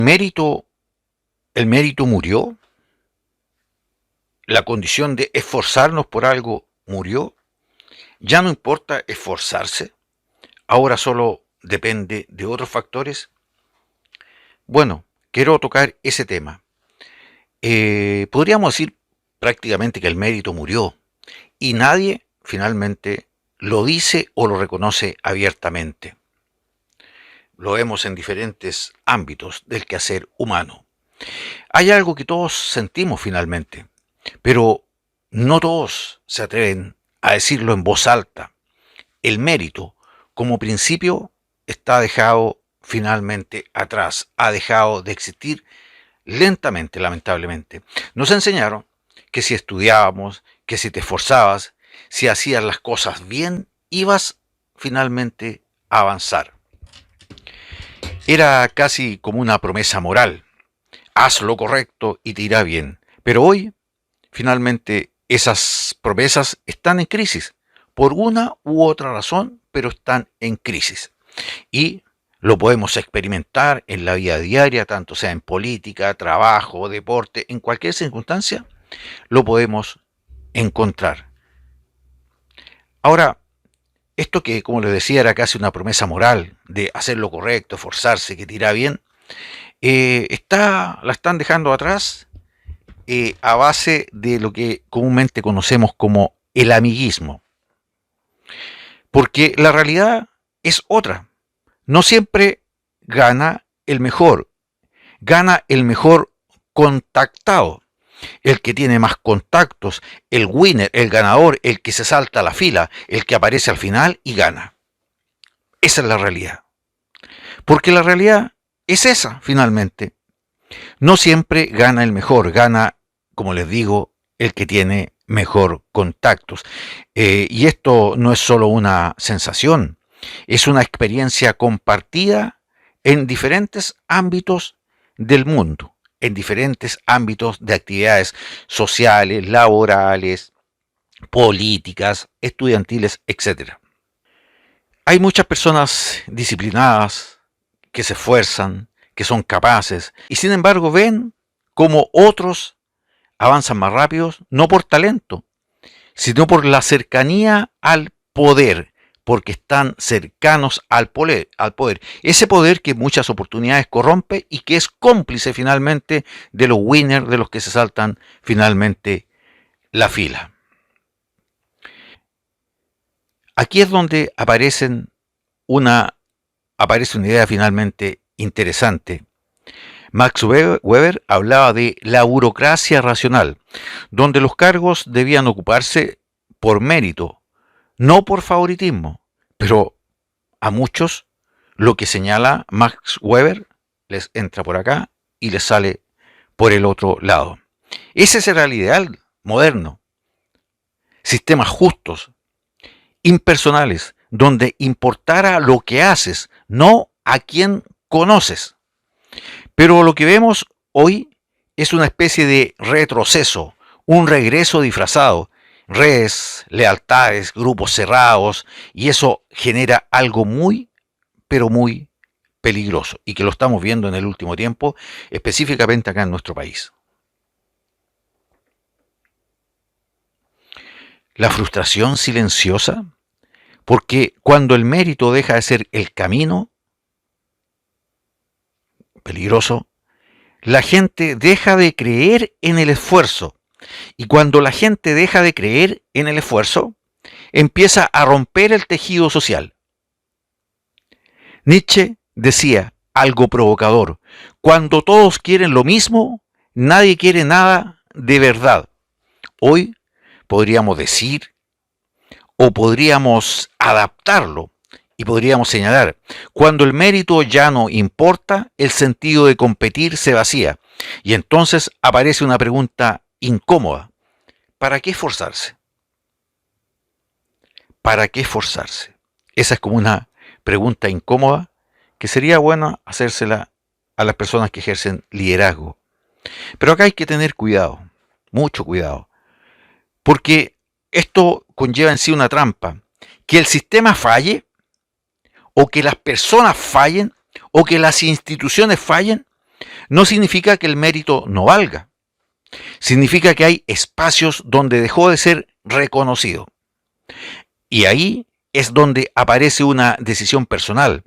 Mérito, el mérito murió, la condición de esforzarnos por algo murió, ya no importa esforzarse, ahora solo depende de otros factores. Bueno, quiero tocar ese tema. Podríamos decir prácticamente que el mérito murió y nadie finalmente lo dice o lo reconoce abiertamente. Lo vemos en diferentes ámbitos del quehacer humano. Hay algo que todos sentimos finalmente, pero no todos se atreven a decirlo en voz alta. El mérito, como principio, está dejado finalmente atrás, ha dejado de existir lentamente, lamentablemente. Nos enseñaron que si estudiábamos, que si te esforzabas, si hacías las cosas bien, ibas finalmente a avanzar. Era casi como una promesa moral. Haz lo correcto y te irá bien. Pero hoy, finalmente, esas promesas están en crisis. Por una u otra razón, pero están en crisis. Y lo podemos experimentar en la vida diaria, tanto sea en política, trabajo, deporte, en cualquier circunstancia, lo podemos encontrar. Ahora, esto que, como les decía, era casi una promesa moral de hacer lo correcto, esforzarse, que te irá bien, la están dejando atrás a base de lo que comúnmente conocemos como el amiguismo. Porque la realidad es otra. No siempre gana el mejor contactado, el que tiene más contactos, el winner, el ganador, el que se salta a la fila, el que aparece al final y gana. Esa es la realidad. Porque la realidad es esa, finalmente. No siempre gana el mejor, gana, como les digo, el que tiene mejor contactos. Y esto no es solo una sensación, es una experiencia compartida en diferentes ámbitos del mundo, en diferentes ámbitos de actividades sociales, laborales, políticas, estudiantiles, etc. Hay muchas personas disciplinadas que se esfuerzan, que son capaces, y sin embargo ven como otros avanzan más rápido, no por talento, sino por la cercanía al poder, porque están cercanos al poder. Ese poder que en muchas oportunidades corrompe y que es cómplice finalmente de los winners, de los que se saltan finalmente la fila. Aquí es donde aparece una idea finalmente interesante. Max Weber hablaba de la burocracia racional, donde los cargos debían ocuparse por mérito, no por favoritismo, pero a muchos lo que señala Max Weber les entra por acá y les sale por el otro lado. Ese será el ideal moderno. Sistemas justos, impersonales, donde importara lo que haces, no a quién conoces. Pero lo que vemos hoy es una especie de retroceso, un regreso disfrazado, redes, lealtades, grupos cerrados, y eso genera algo muy, pero muy peligroso, y que lo estamos viendo en el último tiempo, específicamente acá en nuestro país. La frustración silenciosa, porque cuando el mérito deja de ser el camino, peligroso, la gente deja de creer en el esfuerzo. Y cuando la gente deja de creer en el esfuerzo, empieza a romper el tejido social. Nietzsche decía algo provocador: cuando todos quieren lo mismo, nadie quiere nada de verdad. Hoy podríamos decir, o podríamos adaptarlo, y podríamos señalar: cuando el mérito ya no importa, el sentido de competir se vacía. Y entonces aparece una pregunta incómoda: ¿para qué esforzarse? ¿Para qué esforzarse? Esa es como una pregunta incómoda que sería bueno hacérsela a las personas que ejercen liderazgo. Pero acá hay que tener cuidado, mucho cuidado, porque esto conlleva en sí una trampa: que el sistema falle, o que las personas fallen, o que las instituciones fallen, no significa que el mérito no valga. Significa que hay espacios donde dejó de ser reconocido. Y ahí es donde aparece una decisión personal.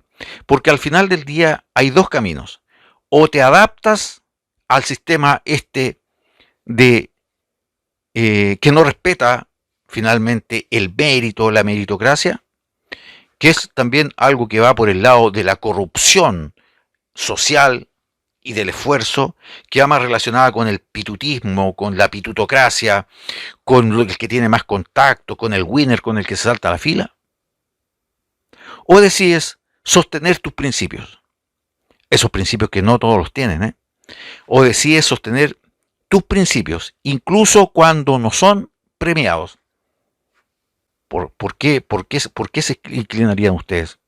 Porque al final del día hay dos caminos. O te adaptas al sistema de que no respeta finalmente el mérito, la meritocracia, que es también algo que va por el lado de la corrupción social y del esfuerzo, que va más relacionada con el pitutismo, con la pitutocracia, con el que tiene más contacto, con el winner, con el que se salta la fila. O decides sostener tus principios, esos principios que no todos los tienen, ¿eh? O decides sostener tus principios, incluso cuando no son premiados. ¿Por qué se inclinarían ustedes?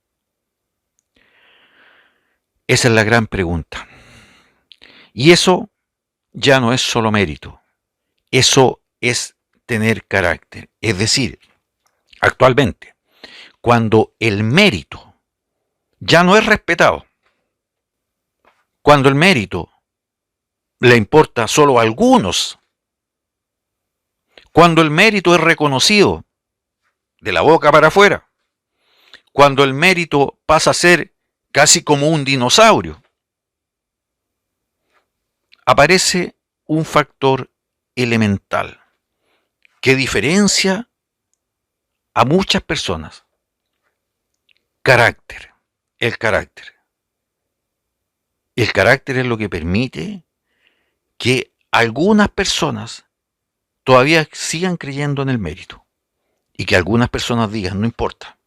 Esa es la gran pregunta. Y eso ya no es solo mérito, eso es tener carácter. Es decir, actualmente, cuando el mérito ya no es respetado, cuando el mérito le importa solo a algunos, cuando el mérito es reconocido de la boca para afuera, cuando el mérito pasa a ser casi como un dinosaurio, aparece un factor elemental que diferencia a muchas personas. Carácter. El carácter. El carácter es lo que permite que algunas personas todavía sigan creyendo en el mérito y que algunas personas digan, no importa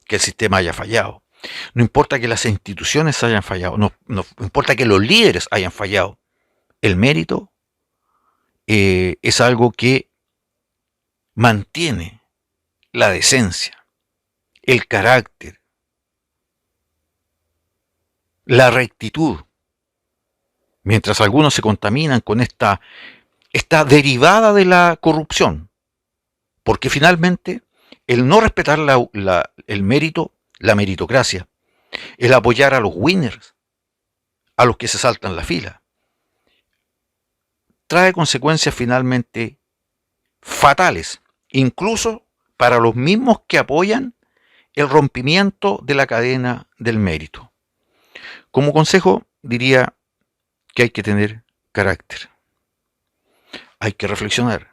que el sistema haya fallado, no importa que las instituciones hayan fallado, no importa que los líderes hayan fallado, el mérito es algo que mantiene la decencia, el carácter, la rectitud, mientras algunos se contaminan con esta derivada de la corrupción, porque finalmente el no respetar el mérito, la meritocracia, el apoyar a los winners, a los que se saltan la fila, trae consecuencias finalmente fatales, incluso para los mismos que apoyan el rompimiento de la cadena del mérito. Como consejo diría que hay que tener carácter, hay que reflexionar,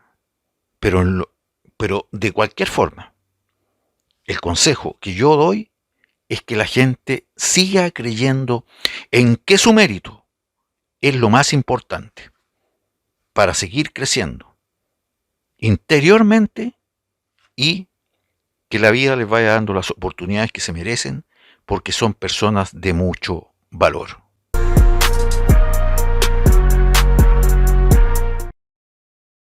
pero de cualquier forma, el consejo que yo doy es que la gente siga creyendo en que su mérito es lo más importante para seguir creciendo interiormente y que la vida les vaya dando las oportunidades que se merecen porque son personas de mucho valor.